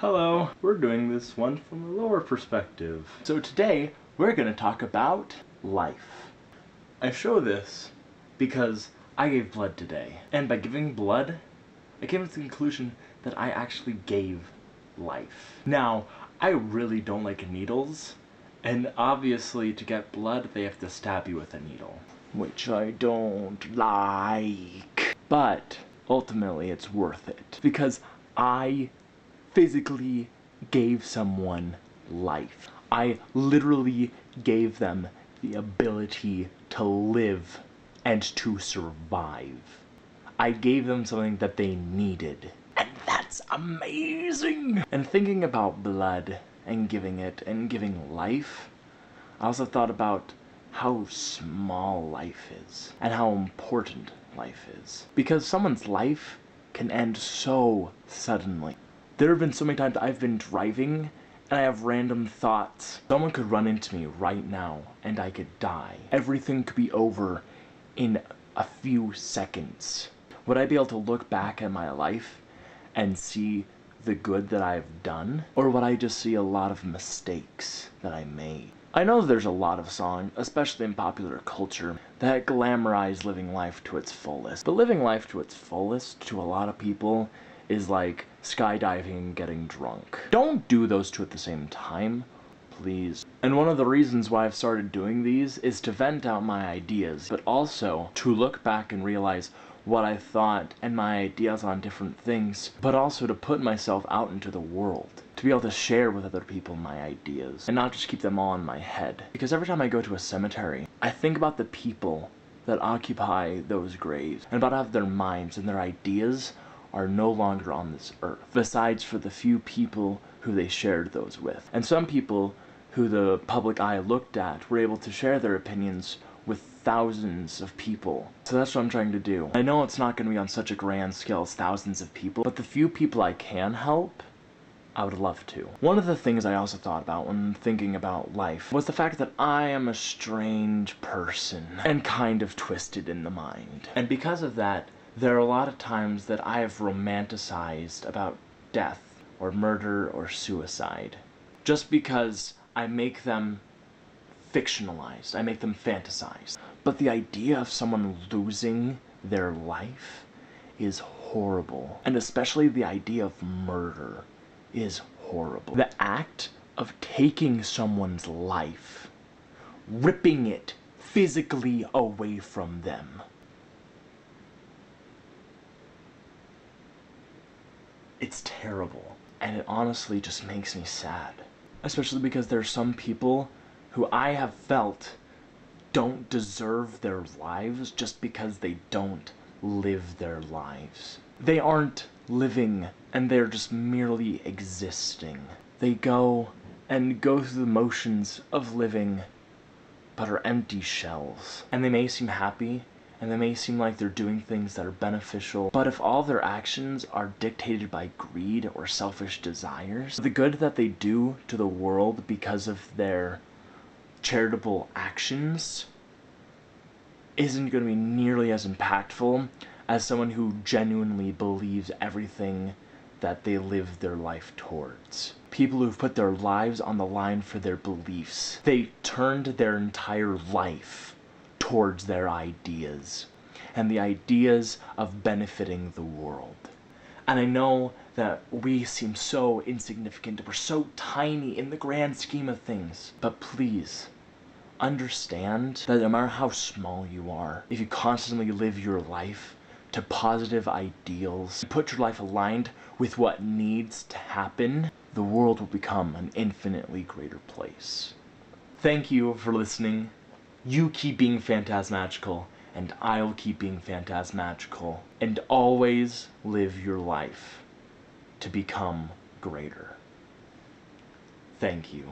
Hello, we're doing this one from a lower perspective. So today, we're gonna talk about life. I show this because I gave blood today. And by giving blood, I came to the conclusion that I actually gave life. Now, I really don't like needles, and obviously to get blood, they have to stab you with a needle. Which I don't like. But, ultimately, it's worth it. Because I physically gave someone life. I literally gave them the ability to live and to survive. I gave them something that they needed. And that's amazing! And thinking about blood and giving it and giving life, I also thought about how small life is and how important life is. Because someone's life can end so suddenly. There have been so many times I've been driving and I have random thoughts. Someone could run into me right now and I could die. Everything could be over in a few seconds. Would I be able to look back at my life and see the good that I've done? Or would I just see a lot of mistakes that I made? I know there's a lot of songs, especially in popular culture, that glamorize living life to its fullest. But living life to its fullest, to a lot of people, is like skydiving and getting drunk. Don't do those two at the same time, please. And one of the reasons why I've started doing these is to vent out my ideas, but also to look back and realize what I thought and my ideas on different things, but also to put myself out into the world, to be able to share with other people my ideas, and not just keep them all in my head. Because every time I go to a cemetery, I think about the people that occupy those graves, and about how their minds and their ideas are no longer on this earth, besides for the few people who they shared those with. And some people who the public eye looked at were able to share their opinions with thousands of people. So that's what I'm trying to do. I know it's not going to be on such a grand scale as thousands of people, but the few people I can help, I would love to. One of the things I also thought about when thinking about life was the fact that I am a strange person and kind of twisted in the mind. And because of that, there are a lot of times that I have romanticized about death or murder or suicide. Just because I make them fictionalized, I make them fantasized. But the idea of someone losing their life is horrible. And especially the idea of murder is horrible. The act of taking someone's life, ripping it physically away from them, it's terrible, and it honestly just makes me sad. Especially because there are some people who I have felt don't deserve their lives just because they don't live their lives. They aren't living, and they're just merely existing. They go through the motions of living, but are empty shells. And they may seem happy, and they may seem like they're doing things that are beneficial, but if all their actions are dictated by greed or selfish desires, the good that they do to the world because of their charitable actions isn't going to be nearly as impactful as someone who genuinely believes everything that they live their life towards. People who've put their lives on the line for their beliefs. They turned their entire life towards their ideas, and the ideas of benefiting the world. And I know that we seem so insignificant, we're so tiny in the grand scheme of things, but please, understand that no matter how small you are, if you constantly live your life to positive ideals, put your life aligned with what needs to happen, the world will become an infinitely greater place. Thank you for listening. You keep being phantasmagical, and I'll keep being phantasmagical. And always live your life to become greater. Thank you.